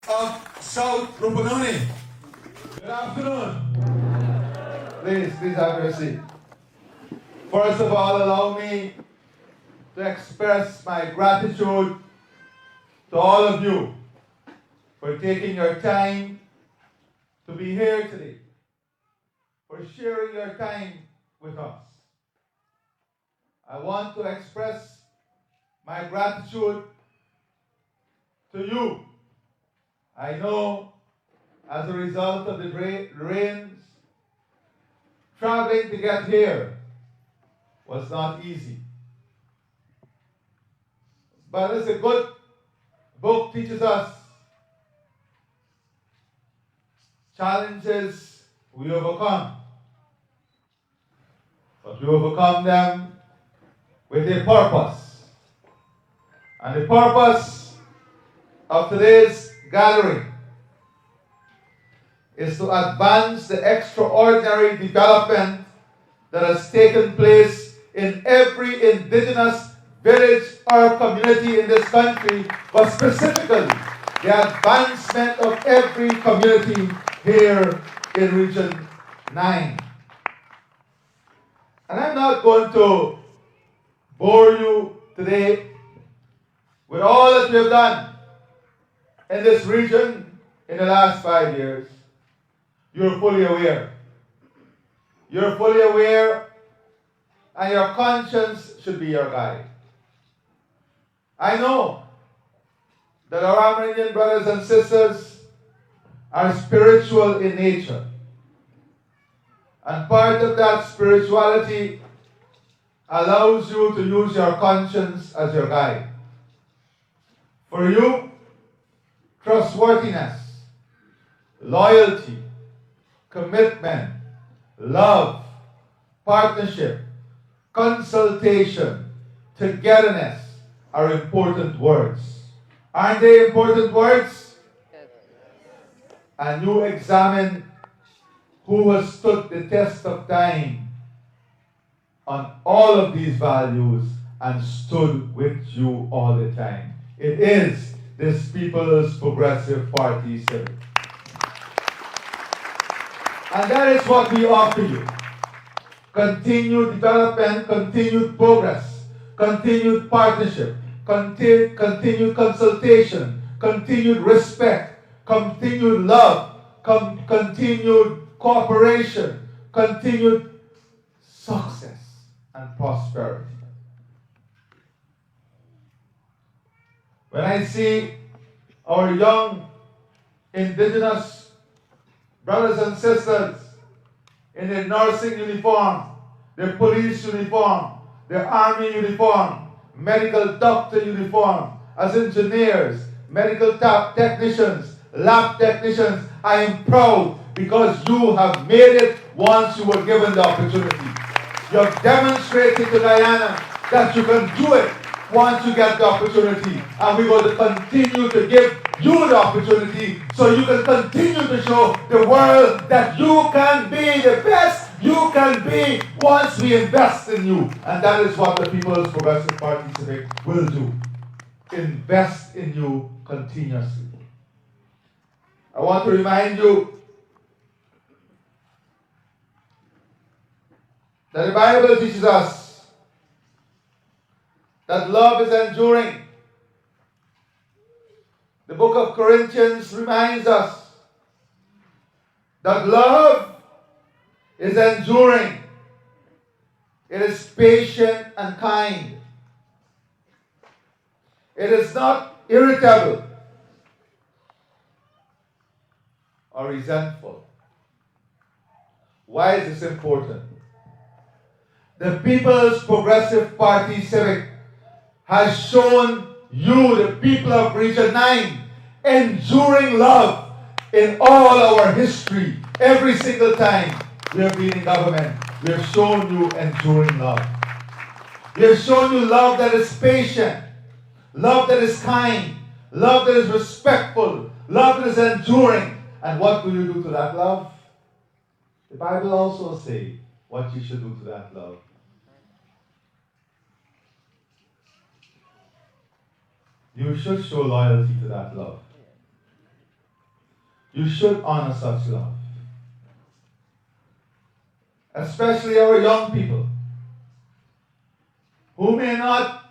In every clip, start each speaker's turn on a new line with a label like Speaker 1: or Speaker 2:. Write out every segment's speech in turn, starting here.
Speaker 1: of South Rupununi. Good afternoon. Please have your seat. First of all, allow me to express my gratitude to all of you for taking your time to be here today, for sharing your time with us. I want to express my gratitude to you. I know as a result of the rains, traveling to get here was not easy. But as a good book teaches us, challenges we overcome. But we overcome them with a purpose. And the purpose of today's gathering is to advance the extraordinary development that has taken place in every indigenous village or community in this country, but specifically the advancement of every community here in Region 9. And I'm not going to bore you today with all that we have done in this region in the last 5 years. You're fully aware. You're fully aware, and your conscience should be your guide. I know that our Amerindian brothers and sisters are spiritual in nature. And part of that spirituality allows you to use your conscience as your guide. For you, trustworthiness, loyalty, commitment, love, partnership, consultation, togetherness are important words. Aren't they important words? And you examine who has stood the test of time on all of these values and stood with you all the time. It is this People's Progressive Party Civic. And that is what we offer you. Continued development, continued progress, continued partnership, continued consultation, continued respect, continued love, continued cooperation, continued success and prosperity. When I see our young indigenous brothers and sisters in the nursing uniform, the police uniform, the army uniform, medical doctor uniform, as engineers, medical technicians, lab technicians, I am proud because you have made it once you were given the opportunity. You have demonstrated to Guyana that you can do it once you get the opportunity. And we're going to continue to give you the opportunity so you can continue to show the world that you can be the best you can be once we invest in you. And that is what the People's Progressive Party Civic will do. Invest in you continuously. I want to remind you that the Bible teaches us that love is enduring. The book of Corinthians reminds us that love is enduring. It is patient and kind. It is not irritable or resentful. Why is this important? The People's Progressive Party Civic has shown you, the people of Region 9, enduring love in all our history. Every single time we have been in government, we have shown you enduring love. We have shown you love that is patient, love that is kind, love that is respectful, love that is enduring. And what will you do to that love? The Bible also says what you should do to that love. You should show loyalty to that love. You should honor such love. Especially our young people who may not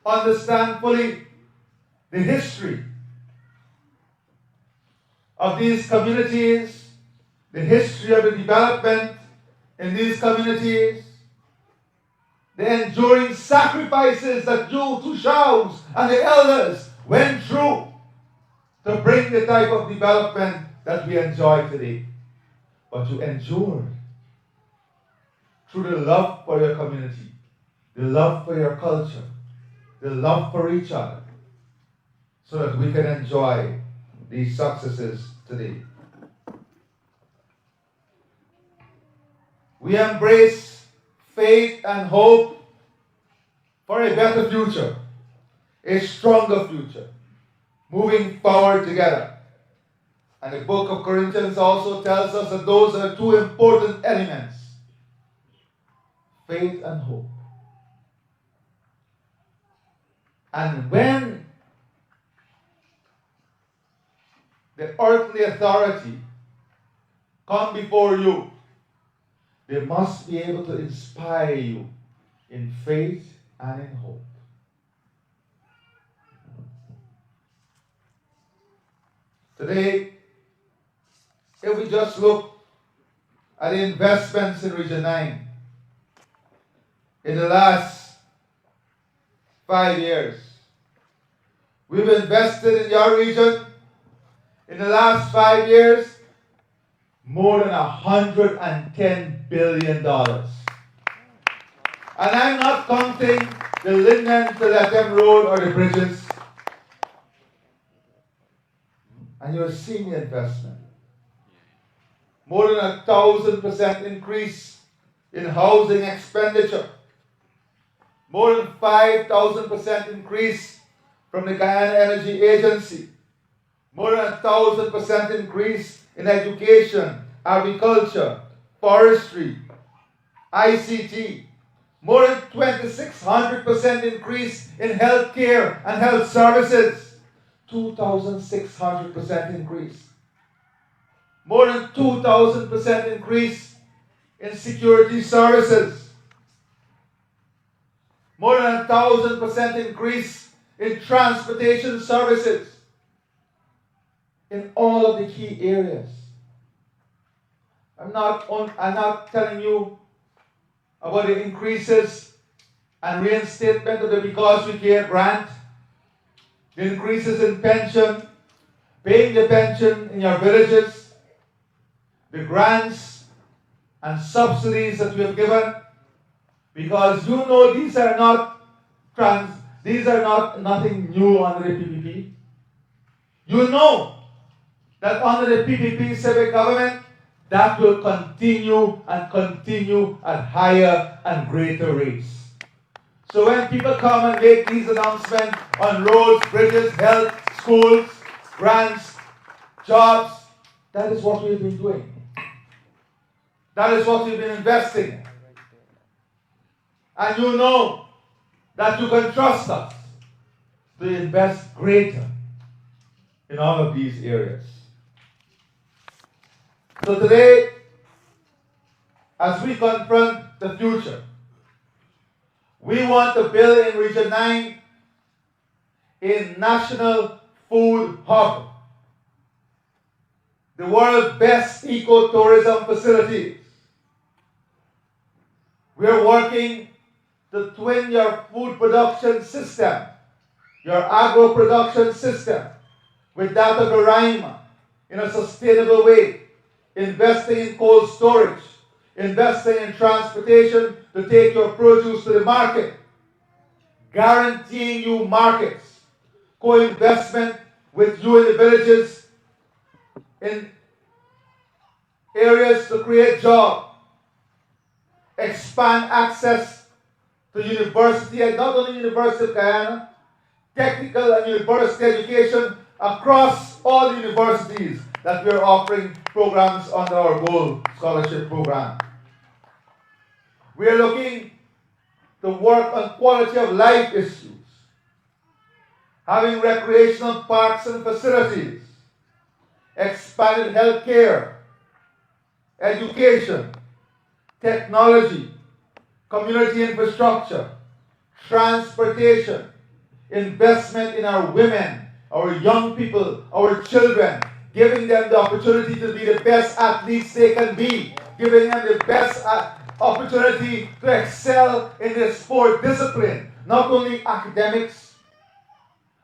Speaker 1: understand fully the history of these communities, the history of the development in these communities, the enduring sacrifices that you, Tushaus, and the elders went through to bring the type of development that we enjoy today. But you endured through the love for your community, the love for your culture, the love for each other, so that we can enjoy these successes today. We embrace faith and hope for a better future, a stronger future, moving forward together. And the book of Corinthians also tells us that those are two important elements: faith and hope. And when the earthly authority come before you, they must be able to inspire you in faith and in hope. Today, if we just look at the investments in Region 9 in the last 5 years, we've invested in your region in the last 5 years more than $110 billion. And I'm not counting the Linden to Latham Road or the bridges. And you're seeing the investment. More than 1,000% increase in housing expenditure. More than 5,000% increase from the Guyana Energy Agency. More than 1,000% increase in education, agriculture, forestry, ICT. More than 2,600% increase in healthcare and health services. 2,600% increase. More than 2,000% increase in security services. More than 1,000% increase in transportation services. In all of the key areas. I'm not telling you about the increases and reinstatement of the Because We Care grant, the increases in pension, paying the pension in your villages, the grants and subsidies that we have given, because you know these are not nothing new under the PPP. You know that under the PPP civic government, that will continue and continue at higher and greater rates. So when people come and make these announcements on roads, bridges, health, schools, grants, jobs, that is what we've been doing. That is what we've been investing in. And you know that you can trust us to invest greater in all of these areas. So today, as we confront the future, we want to build in Region 9 a national food hub, the world's best ecotourism facilities. We are working to twin your food production system, your agro production system, with that of Roraima in a sustainable way, investing in cold storage, investing in transportation to take your produce to the market, guaranteeing you markets, co-investment with you in the villages, in areas to create jobs, expand access to university, and not only University of Guyana, technical and university education across all universities that we are offering programs under our Gold Scholarship Program. We are looking to work on quality of life issues, having recreational parks and facilities, expanded healthcare, education, technology, community infrastructure, transportation, investment in our women, our young people, our children, giving them the opportunity to be the best athletes they can be, giving them the best opportunity to excel in their sport discipline, not only academics,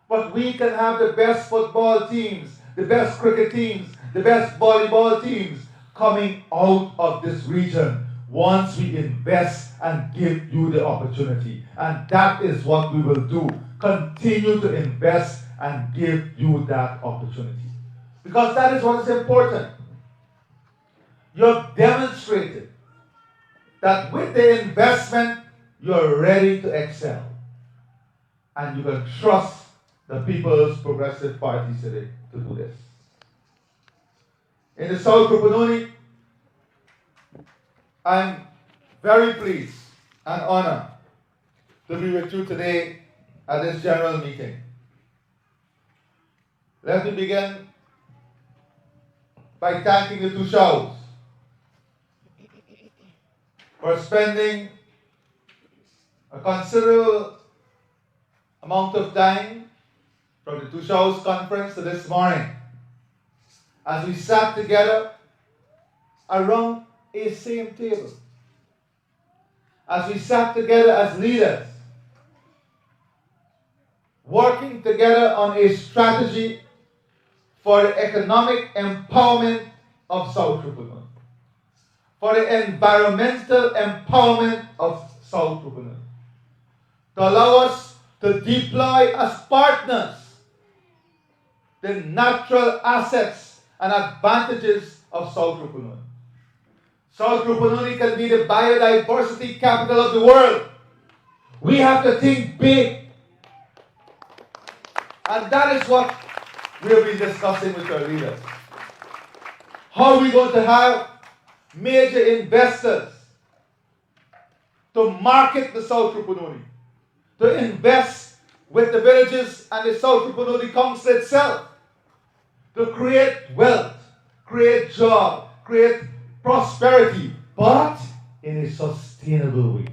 Speaker 1: but we can have the best football teams, the best cricket teams, the best volleyball teams coming out of this region once we invest and give you the opportunity. And that is what we will do. Continue to invest and give you that opportunity. Because that is what is important. You have demonstrated that with the investment, you're ready to excel. And you can trust the People's Progressive Party today to do this. In the South Rupununi, I'm very pleased and honored to be with you today at this general meeting. Let me begin by thanking the Tushaus for spending a considerable amount of time from the Tushaus conference to this morning as we sat together around a same table, as we sat together as leaders, working together on a strategy for the economic empowerment of South Rupununi, for the environmental empowerment of South Rupununi, to allow us to deploy as partners the natural assets and advantages of South Rupununi. South Rupununi can be the biodiversity capital of the world. We have to think big. And that is what we'll be discussing with our leaders. How are we going to have major investors to market the South Rupununi, to invest with the villages and the South Rupununi Council itself, to create wealth, create jobs, create prosperity, but in a sustainable way.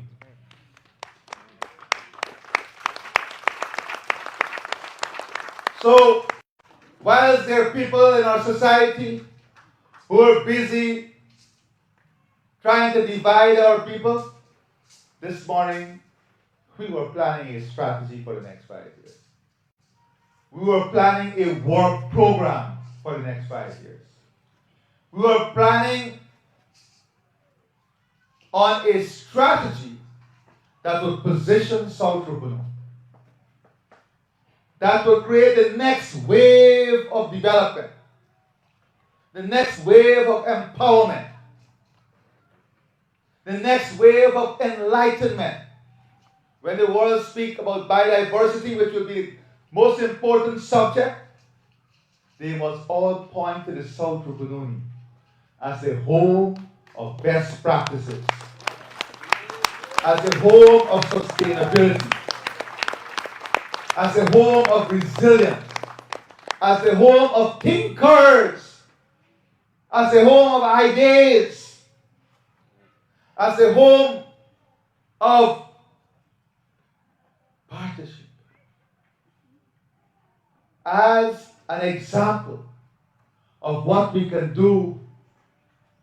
Speaker 1: So, whilst there are people in our society who are busy trying to divide our people, this morning we were planning a strategy for the next 5 years. We were planning a work program for the next 5 years. We were planning on a strategy that would position South Rupununi, that will create the next wave of development, the next wave of empowerment, the next wave of enlightenment. When the world speaks about biodiversity, which will be the most important subject, they must all point to the South Rupununi as the home of best practices, as the home of sustainability, as the home of resilience, as the home of thinkers, as the home of ideas, as the home of partnership, as an example of what we can do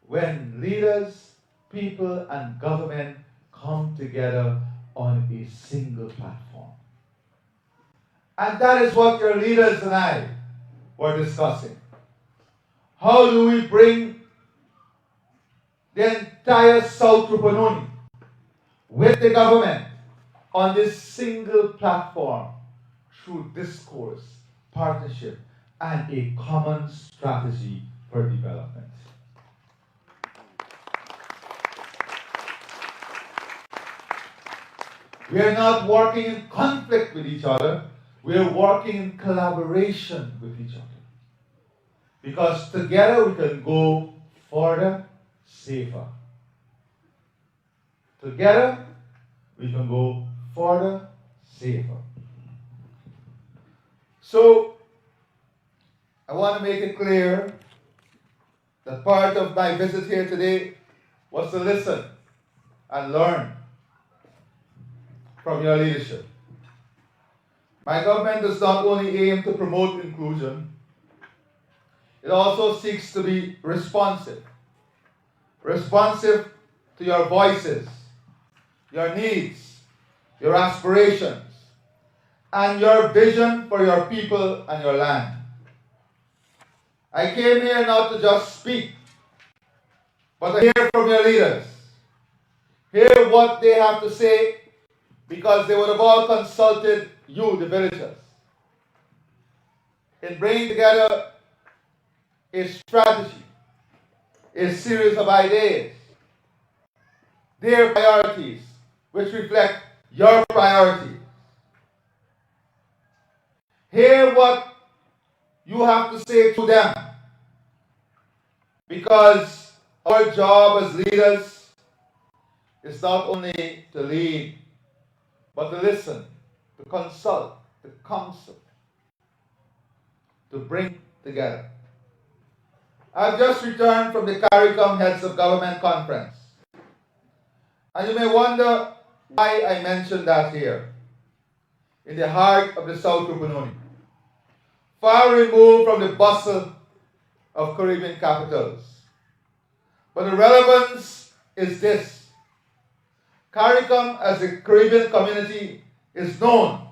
Speaker 1: when leaders, people, and government come together on a single platform. And that is what your leaders and I were discussing. How do we bring the entire South Rupununi with the government on this single platform through discourse, partnership, and a common strategy for development? We are not working in conflict with each other. We are working in collaboration with each other. Because together we can go further, safer. Together we can go further, safer. So, I want to make it clear that part of my visit here today was to listen and learn from your leadership. My government does not only aim to promote inclusion, it also seeks to be responsive to your voices, your needs, your aspirations, and your vision for your people and your land. I came here not to just speak, but to hear from your leaders. Hear what they have to say, because they would have all consulted you, the villagers, in bringing together a strategy, a series of ideas, their priorities, which reflect your priorities. Hear what you have to say to them, because our job as leaders is not only to lead, but to listen, to consult, to counsel, to bring together. I've just returned from the CARICOM Heads of Government Conference. And you may wonder why I mention that here, in the heart of the South Rupununi, far removed from the bustle of Caribbean capitals. But the relevance is this: CARICOM as a Caribbean community is known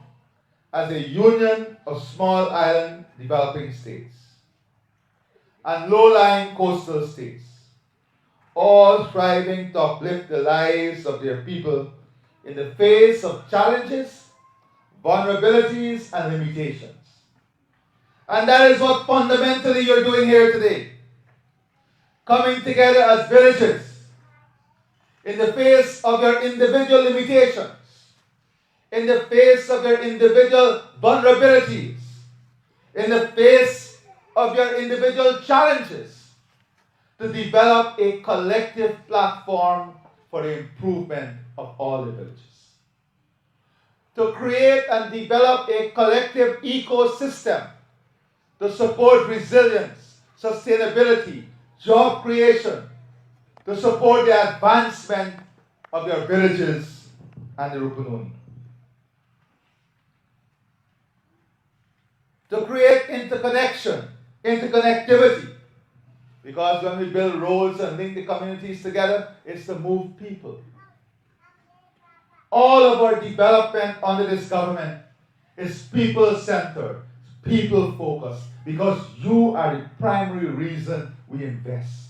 Speaker 1: as a union of small island developing states and low-lying coastal states, all striving to uplift the lives of their people in the face of challenges, vulnerabilities, and limitations. And that is what fundamentally you're doing here today. Coming together as villages in the face of your individual limitations, in the face of your individual vulnerabilities, in the face of your individual challenges, to develop a collective platform for the improvement of all the villages. To create and develop a collective ecosystem to support resilience, sustainability, job creation, to support the advancement of your villages and the Rupununi. To create interconnection, interconnectivity, because when we build roads and link the communities together, it's to move people. All of our development under this government is people-centered, people-focused, because you are the primary reason we invest.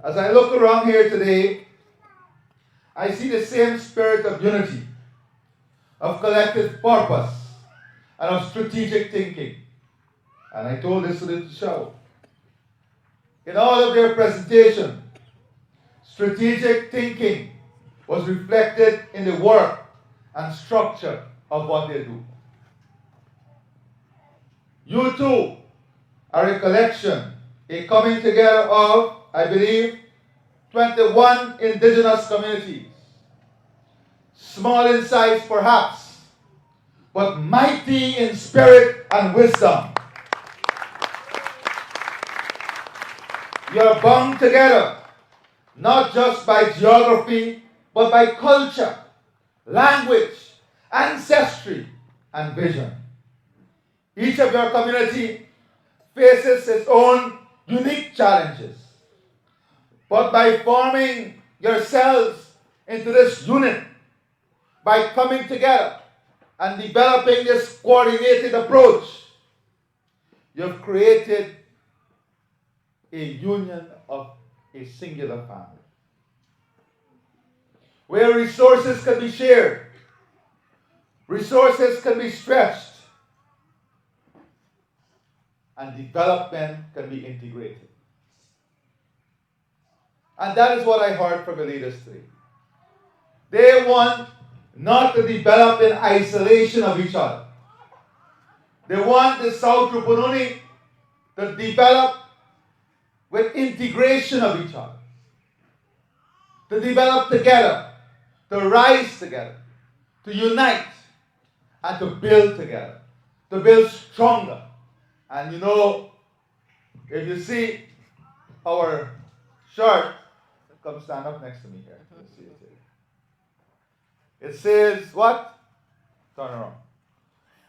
Speaker 1: As I look around here today, I see the same spirit of unity, of collective purpose, and of strategic thinking. And I told this to the show. In all of their presentation, strategic thinking was reflected in the work and structure of what they do. You too are a collection, a coming together of, I believe, 21 indigenous communities. Small in size perhaps, but mighty in spirit and wisdom. You're bound together, not just by geography, but by culture, language, ancestry, and vision. Each of your community faces its own unique challenges. But by forming yourselves into this unit, by coming together and developing this coordinated approach, you've created a union of a singular family, where resources can be shared, resources can be stretched, and development can be integrated. And that is what I heard from the leaders today. They want not to develop in isolation of each other. They want the South Rupununi to develop with integration of each other, to develop together, to rise together, to unite, and to build together, to build stronger. And you know, If you see our shirt, come stand up next to me here. Let's see it here. It says what? Turn around.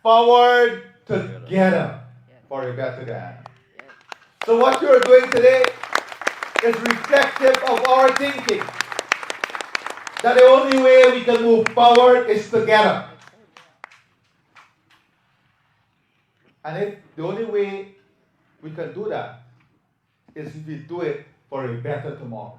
Speaker 1: Forward together for a better Guyana. So what you're doing today is reflective of our thinking. That the only way we can move forward is together. And if the only way we can do that is if we do it for a better tomorrow.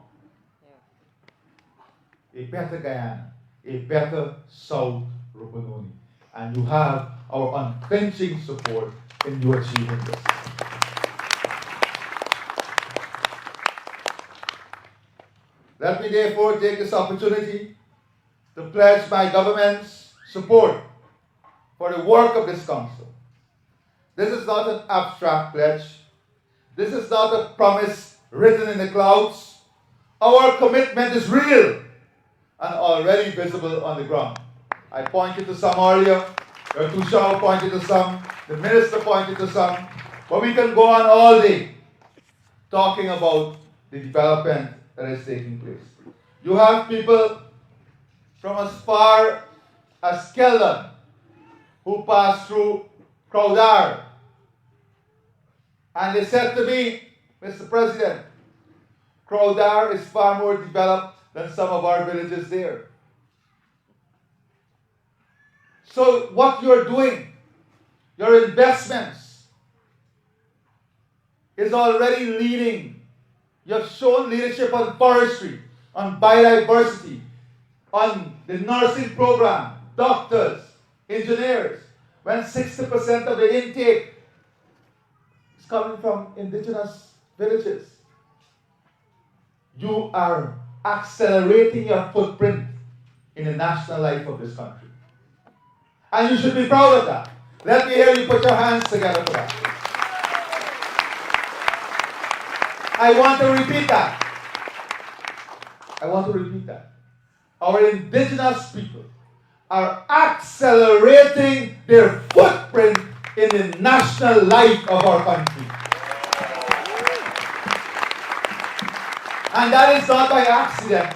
Speaker 1: A better Guyana, a better South Rupununi. And you have our unflinching support in you achieving this. Let me therefore take this opportunity to pledge my government's support for the work of this council. This is not an abstract pledge. This is not a promise written in the clouds. Our commitment is real and already visible on the ground. I pointed to some earlier. Tushao pointed to some. The minister pointed to some. But we can go on all day talking about the development that is taking place. You have people from as far as Keldon who passed through Crowdar. And they said to me, Mr. President, Crowdar is far more developed than some of our villages there. So what you're doing, your investments, is already leading. You have shown leadership on forestry, on biodiversity, on the nursing program, doctors, engineers, when 60% of the intake is coming from indigenous villages. You are accelerating your footprint in the national life of this country. And you should be proud of that. Let me hear you put your hands together for that. I want to repeat that. Our indigenous people are accelerating their footprint in the national life of our country. And that is not by accident.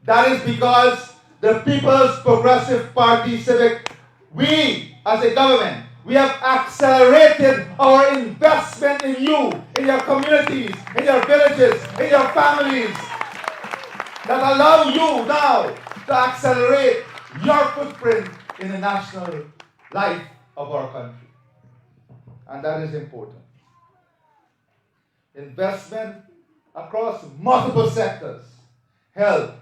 Speaker 1: That is because the People's Progressive Party Civic, we as a government, we have accelerated our investment in you, in your communities, in your villages, in your families, that allow you now to accelerate your footprint in the national life of our country. And that is important. Investment across multiple sectors: health,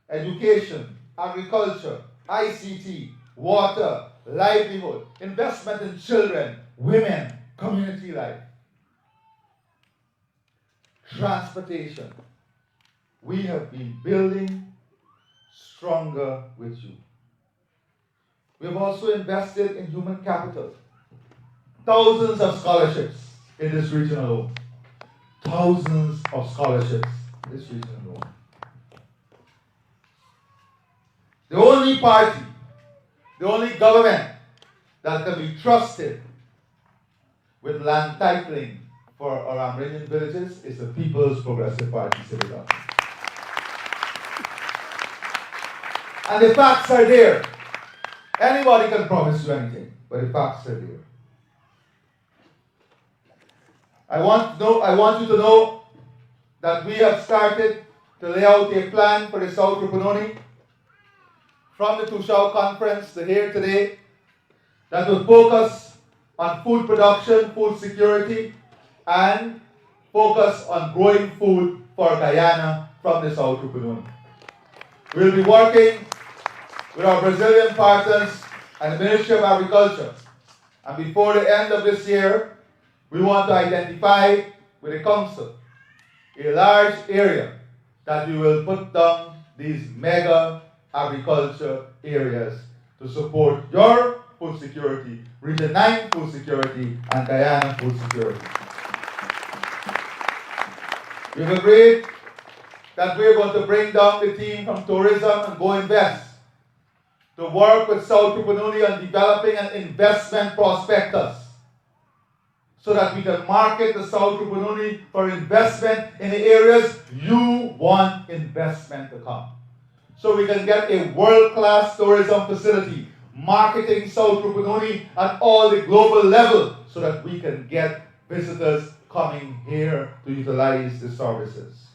Speaker 1: education, agriculture, ICT, water, livelihood, investment in children, women, community life, transportation. We have been building stronger with you. We have also invested in human capital. Thousands of scholarships in this region alone. Thousands of scholarships in this region alone. The only party, the only government that can be trusted with land titling for our Amerindian villages is the People's Progressive Party Civic. And the facts are there. Anybody can promise you anything, but the facts are there. I want you to know that we have started to lay out a plan for the South Rupununi from the Tushao conference to here today that will focus on food production, food security, and focus on growing food for Guyana from the South Rupununi. We'll be working with our Brazilian partners and the Ministry of Agriculture. And before the end of this year, we want to identify with the Council a large area that we will put down these mega agriculture areas to support your food security, Region 9 food security, and Guyana food security. We've agreed that we're going to bring down the team from tourism and Go Invest to work with South Rupununi on developing an investment prospectus so that we can market the South Rupununi for investment in the areas you want investment to come. So we can get a world-class tourism facility, marketing South Rupununi at all the global level, so that we can get visitors coming here to utilize the services.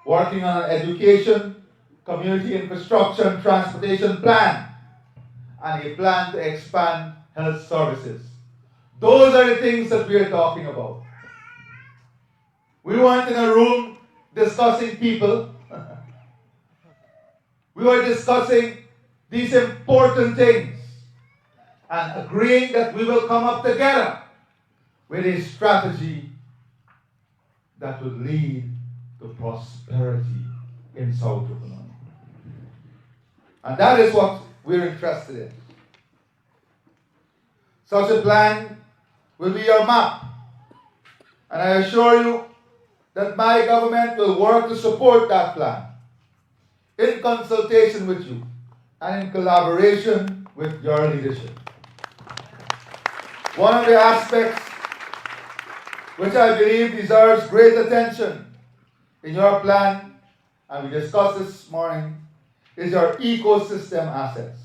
Speaker 1: Working on an education, community infrastructure and transportation plan, and a plan to expand health services. Those are the things that we are talking about. We weren't in a room discussing people. We were discussing these important things and agreeing that we will come up together with a strategy that would lead to prosperity in South Rupununi. And that is what we're interested in. Such a plan will be your map. And I assure you that my government will work to support that plan in consultation with you and in collaboration with your leadership. One of the aspects which I believe deserves great attention in your plan, and we discussed this morning, is your ecosystem assets.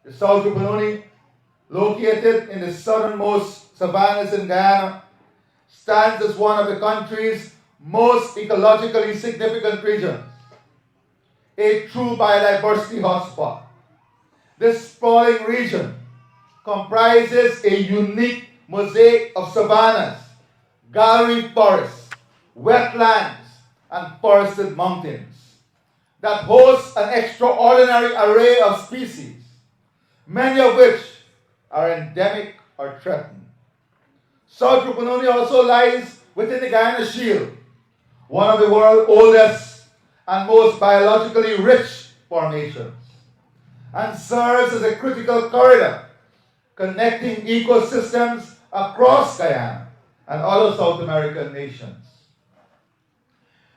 Speaker 1: The South Rupununi, located in the southernmost savannas in Guyana, stands as one of the country's most ecologically significant regions, a true biodiversity hotspot. This sprawling region comprises a unique mosaic of savannas, gallery forests, wetlands, and forested mountains that hosts an extraordinary array of species, many of which are endemic or threatened. South Rupununi also lies within the Guyana Shield, one of the world's oldest and most biologically rich formations, and serves as a critical corridor connecting ecosystems across Guyana and other South American nations.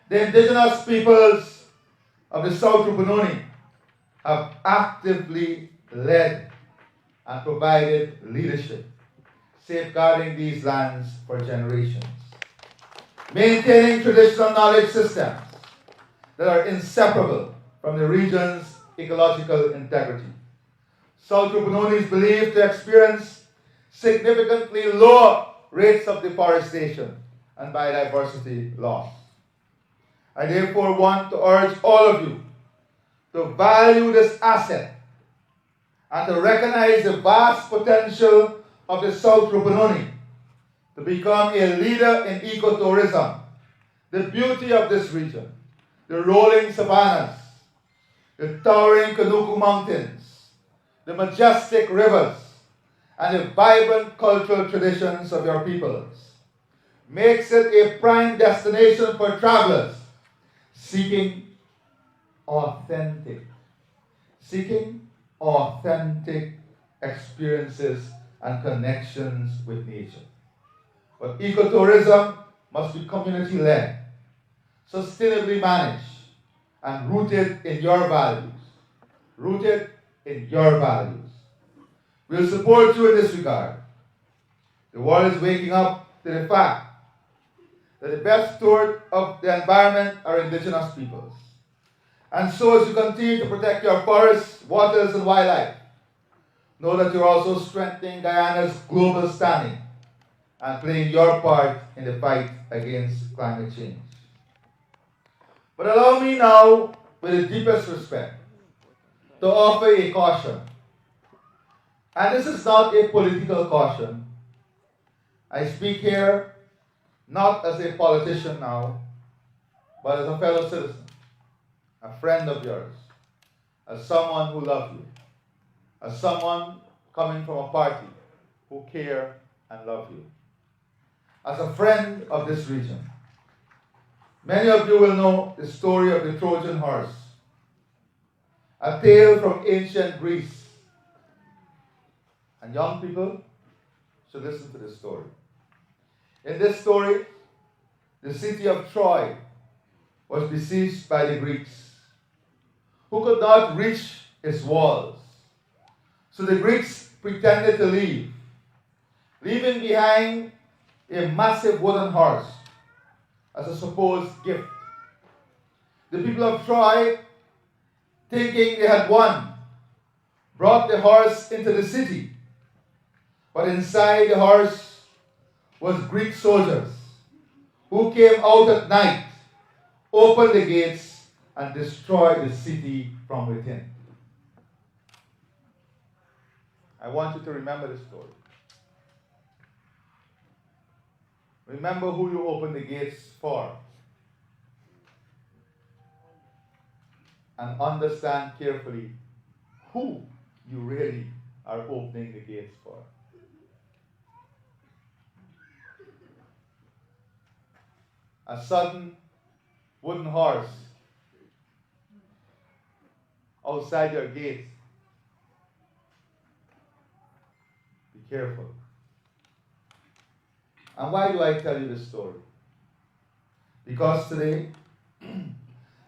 Speaker 1: The indigenous peoples of the South Rupununi have actively led and provided leadership, safeguarding these lands for generations, maintaining traditional knowledge systems that are inseparable from the region's ecological integrity. South Rupununi is believed to experience significantly lower rates of deforestation and biodiversity loss. I therefore want to urge all of you to value this asset and to recognize the vast potential of the South Rupununi to become a leader in ecotourism. The beauty of this region, the rolling savannas, the towering Kanuku Mountains, the majestic rivers, and the vibrant cultural traditions of your peoples, makes it a prime destination for travelers seeking authentic experiences and connections with nature. But ecotourism must be community-led, sustainably managed, and rooted in your values. We'll support you in this regard. The world is waking up to the fact that the best steward of the environment are indigenous peoples. And so as you continue to protect your forests, waters, and wildlife, know that you're also strengthening Guyana's global standing and playing your part in the fight against climate change. But allow me now, with the deepest respect, to offer a caution. And this is not a political caution. I speak here not as a politician now, but as a fellow citizen, a friend of yours, as someone who loves you, as someone coming from a party who care and love you, as a friend of this region. Many of you will know the story of the Trojan horse, a tale from ancient Greece. And young people should listen to this story. In this story, the city of Troy was besieged by the Greeks, who could not reach its walls. So the Greeks pretended to leave leaving behind a massive wooden horse as a supposed gift. The people of Troy, thinking they had won, brought the horse into the city. But inside the horse was Greek soldiers who came out at night, opened the gates, and destroyed the city from within. I want you to remember this story. Remember who you opened the gates for. And understand carefully who you really are opening the gates for. A sudden wooden horse outside your gate. Be careful. And why do I tell you this story? Because today,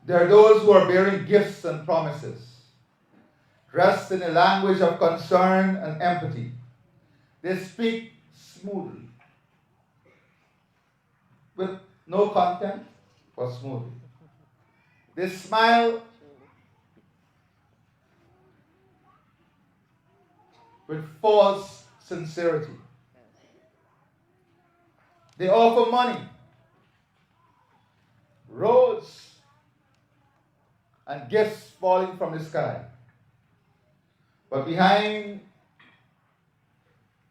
Speaker 1: there are those who are bearing gifts and promises, dressed in a language of concern and empathy. They speak smoothly, with no content, but smoothly. They smile with false sincerity. They offer money, roads, and gifts falling from the sky. But behind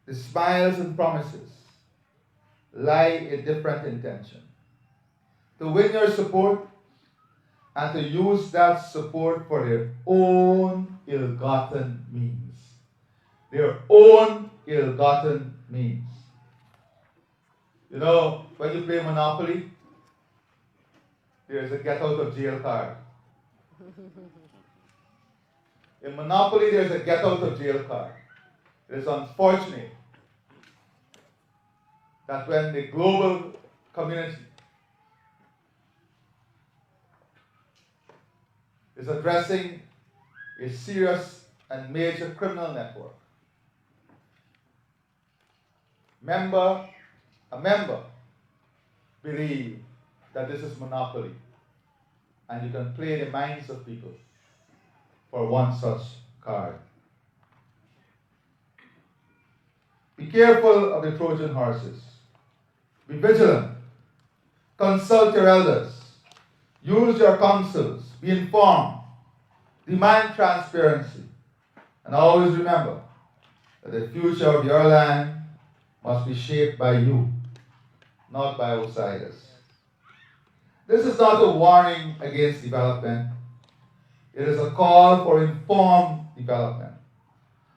Speaker 1: the smiles and promises lie a different intention. To win your support and to use that support for their own ill-gotten means. Their own ill-gotten means. You know, when you play Monopoly, there's a get-out-of-jail card. In Monopoly, there's a get-out-of-jail card. It is unfortunate that when the global community is addressing a serious and major criminal network, a member believe that this is monopoly and you can play the minds of people for one such card. Be careful of the Trojan horses. Be vigilant. Consult your elders. Use your counsels. Be informed. Demand transparency. And always remember that the future of your land must be shaped by you, not by outsiders. This is not a warning against development. It is a call for informed development.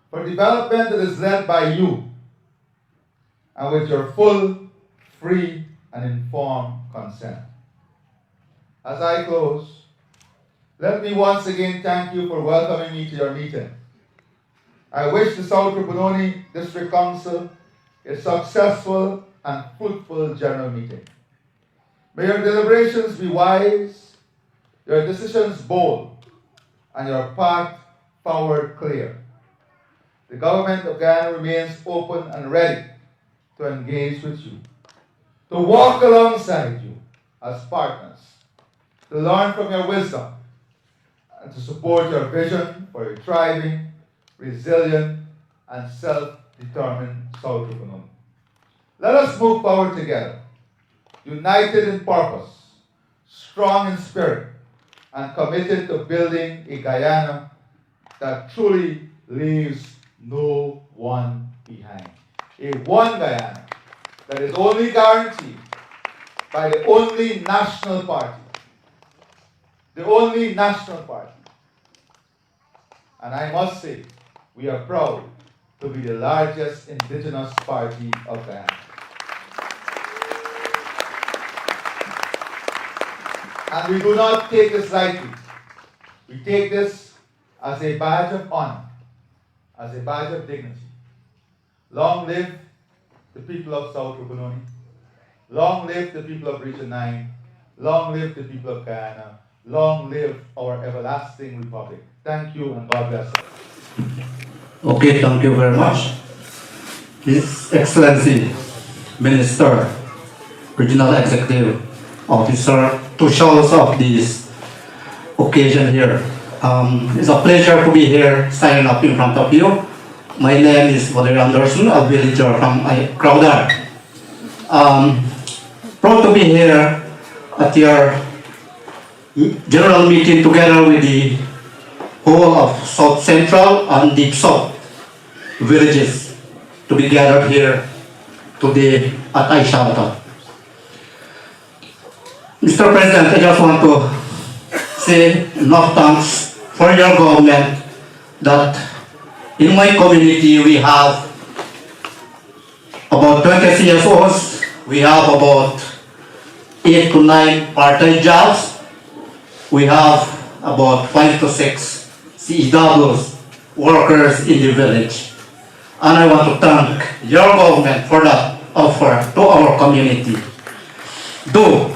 Speaker 1: For development that is led by you and with your full, free, and informed consent. As I close, let me once again thank you for welcoming me to your meeting. I wish the South Rupununi District Council a successful and fruitful general meeting. May your deliberations be wise, your decisions bold, and your path forward clear. The government of Guyana remains open and ready to engage with you, to walk alongside you as partners, to learn from your wisdom, and to support your vision for a thriving, resilient, and self-determined South Rupununi. Let us move forward together, united in purpose, strong in spirit, and committed to building a Guyana that truly leaves no one behind. A one Guyana that is only guaranteed by the only national party. The only national party. And I must say, we are proud to be the largest indigenous party of Guyana. And we do not take this lightly. We take this as a badge of honor, as a badge of dignity. Long live the people of South Rupununi. Long live the people of Region 9. Long live the people of Guyana. Long live our everlasting republic. Thank you and God bless us.
Speaker 2: Okay, thank you very much. His Excellency Minister, Regional Executive Officer, to show us of this occasion here. It's a pleasure to be here signing up in front of you. My name is Valerie Anderson, a villager from Crowdar. Proud to be here at your general meeting together with the whole of South Central and Deep South villages to be gathered here today at Aishalton. Mr. President, I just want to say enough thanks for your government that in my community we have about 20 CSOs, we have about 8 to 9 part-time jobs, we have about 5 to 6 CEWs, workers in the village. And I want to thank your government for that offer to our community. Though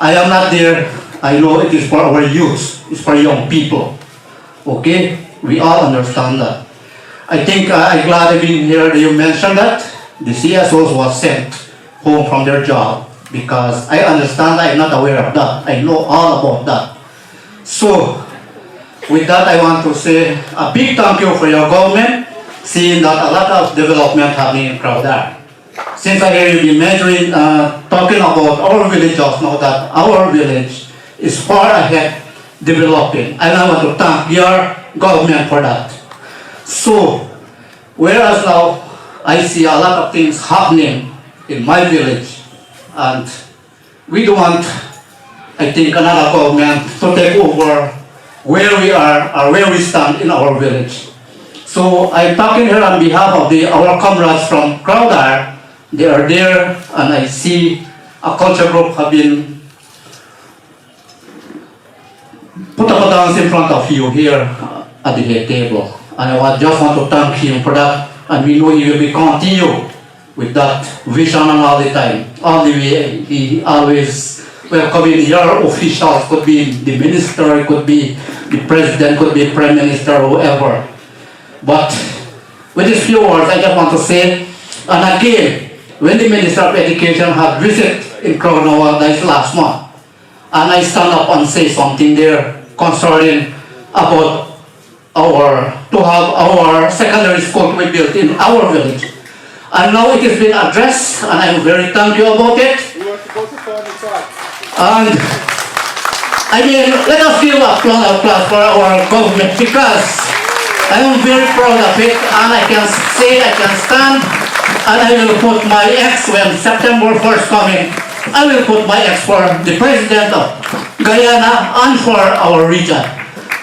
Speaker 2: I am not there, I know it is for our youth, it's for young people. Okay? We all understand that. I think I'm glad I've been here that you mentioned that the CSOs was sent home from their job, because I understand, I'm not aware of that. I know all about that. So, with that I want to say a big thank you for your government, seeing that a lot of development happening in Crowdar. Since I hear you be talking about our village just now, that our village is far ahead developing, and I want to thank your government for that. So, whereas now I see a lot of things happening in my village, and we don't want, I think, another government to take over where we are or where we stand in our village. So I'm talking here on behalf of our comrades from Crowdar. They are there, and I see a culture group have been put up a dance in front of you here at the head table. And I just want to thank him for that, and we know he will be continue with that vision and all the time. All the way, he always welcoming your officials, could be the minister, it could be the president, could be prime minister, whoever. But with these few words, I just want to say, and again, when the Minister of Education had visited in Cronulla last month, and I stand up and say something there concerning about to have our secondary school to be built in our village. And now it has been addressed, and I'm very thankful about it. And I mean, let us give a applause for our government, because I am very proud of it, and I can say, I can stand, and I will put my X when September 1st coming. I will put my X for the President of Guyana and for our region.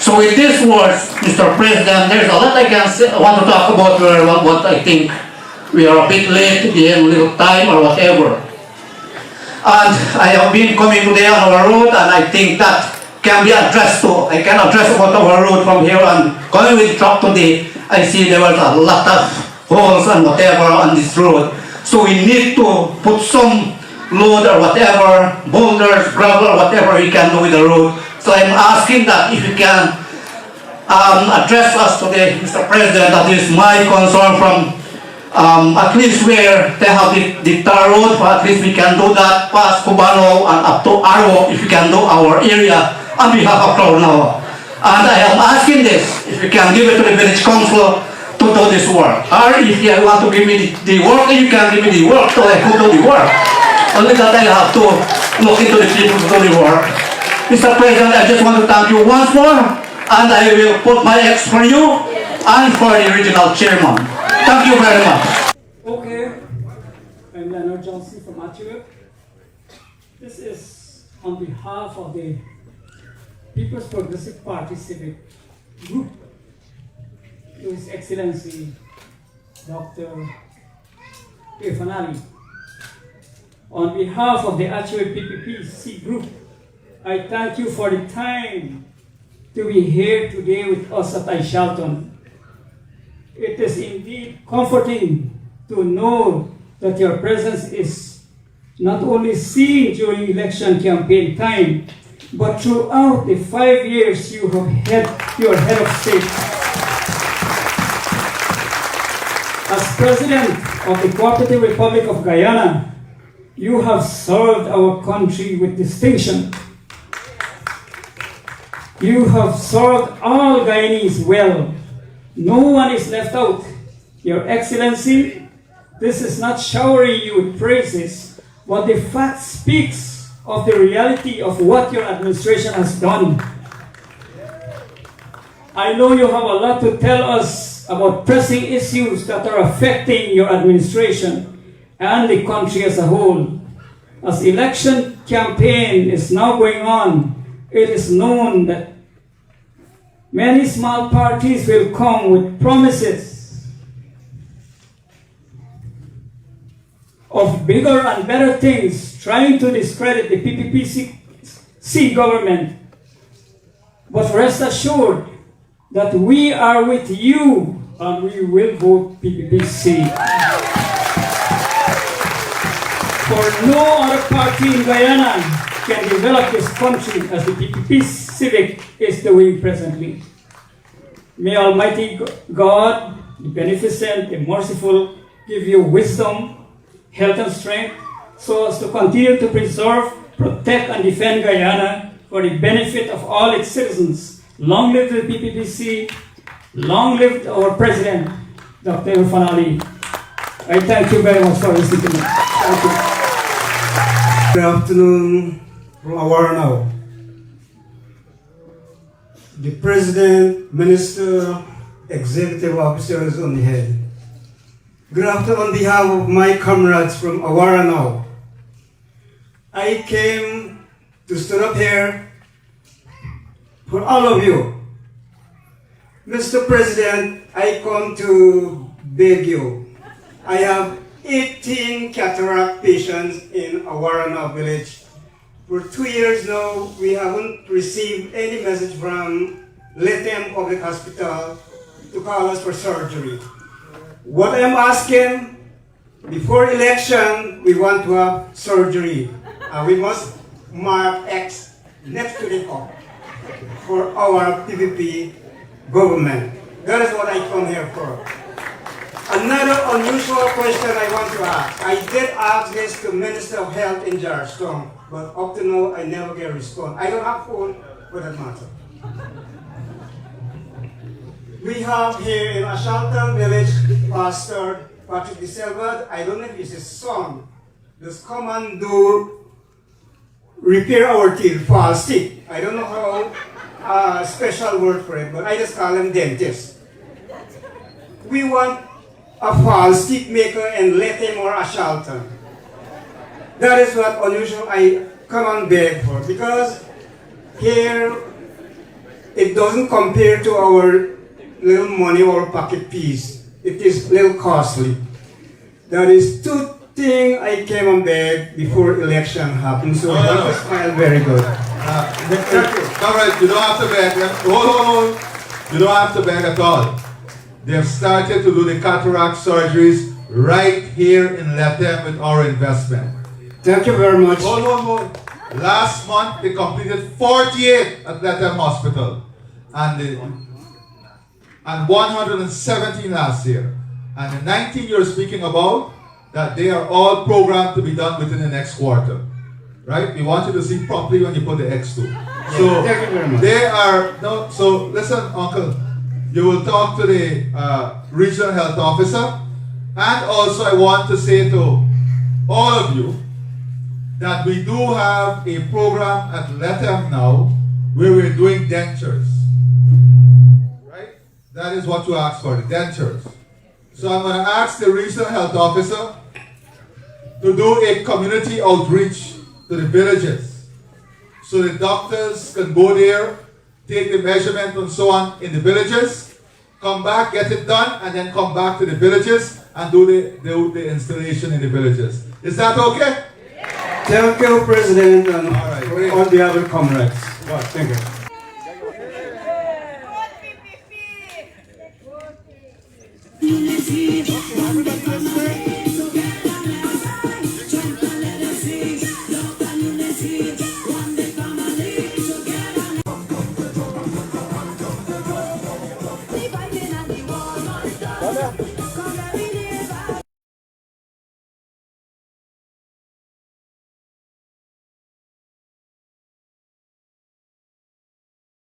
Speaker 2: So with these words, Mr. President, there's a lot I can say, I want to talk about what I think we are a bit late, we have a little time or whatever. And I have been coming today on our road, and I think that can be addressed to. I can address about our road from here, and coming with truck today, I see there was a lot of holes and whatever on this road. So we need to put some load or whatever, boulders, gravel, whatever we can do with the road. So I'm asking that if you can address us today, Mr. President, that is my concern from at least where they have the tar road, at least we can do that past Cubano and up to Arwo, if we can do our area on behalf of Cronulla. And I am asking this, if you can give it to the village council to do this work. Or if you want to give me the work, you can give me the work so I could do the work. Only that I have to look into the people to do the work. Mr. President, I just want to thank you once more, and I will put my X for you and for the regional chairman. Thank you very much.
Speaker 3: Okay, I'm Leonard Johnson from Atchewip. This is on behalf of the People's Progressive Party Civic Group, to His Excellency Dr. Fanali. On behalf of the Atchewip PPPC Group, I thank you for the time to be here today with us at Aishalton. It is indeed comforting to know that your presence is not only seen during election campaign time, but throughout the 5 years you are head of state. As President of the Cooperative Republic of Guyana, you have served our country with distinction. You have served all Guyanese well. No one is left out. Your Excellency, this is not showering you with praises, but the fact speaks of the reality of what your administration has done. I know you have a lot to tell us about pressing issues that are affecting your administration and the country as a whole. As election campaign is now going on, it is known that many small parties will come with promises of bigger and better things, trying to discredit the PPPC government. But rest assured that we are with you and we will vote PPPC. For no other party in Guyana can develop this country as the PPP Civic is doing presently. May Almighty God, the beneficent, the merciful, give you wisdom, health and strength so as to continue to preserve, protect and defend Guyana for the benefit of all its citizens. Long live the PPPC, long live our President, Dr. Irfan Ali. I thank you very much for listening to me. Thank you.
Speaker 4: Good afternoon from Awaranaw. The President, Minister, Executive Officers on the head. Good afternoon on behalf of my comrades from Awaranaw. I came to stand up here for all of you. Mr. President, I come to beg you. I have 18 cataract patients in Aishalton Village. For 2 years now, we haven't received any message from Letem Public Hospital to call us for surgery. What I'm asking, before election, we want to have surgery. We must mark X next to the cup for our PPP government. That is what I come here for. Another unusual question I want to ask. I did ask this to Minister of Health in Jarstone, but up to now I never get a response. I don't have phone for that matter. We have here in Aishalton Village, Pastor Patrick De Silva. I don't know if it's his son. Just come and do repair our teeth, false teeth. I don't know how special word for it, but I just call him dentist. We want a false teeth maker and let him or Aishalton. That is what unusual I come and beg for, because here it doesn't compare to our little money or pocket piece. It is little costly. That is two things I came and beg before election happened. So that smile very good.
Speaker 1: Comrade, you don't have to beg. Hold. You don't have to beg at all. They have started to do the cataract surgeries right here in Letem with our investment.
Speaker 4: Thank you very much.
Speaker 1: Hold. Last month they completed 48 at Letem Hospital and 117 last year. And the 19 you're speaking about, that they are all programmed to be done within the next quarter. Right? We want you to see properly when you put the X2. So
Speaker 4: thank you very much.
Speaker 1: they are, no, so listen, Uncle. You will talk to the regional health officer, and also I want to say to all of you that we do have a program at Letem now where we're doing dentures. Right? That is what you asked for, the dentures. So I'm going to ask the regional health officer to do a community outreach to the villages so the doctors can go there, take the measurement and so on in the villages, come back, get it done, and then come back to the villages and do the installation in the villages. Is that okay?
Speaker 4: Yeah. Thank you, President, and
Speaker 1: all right,
Speaker 4: all the other comrades. Well, thank you.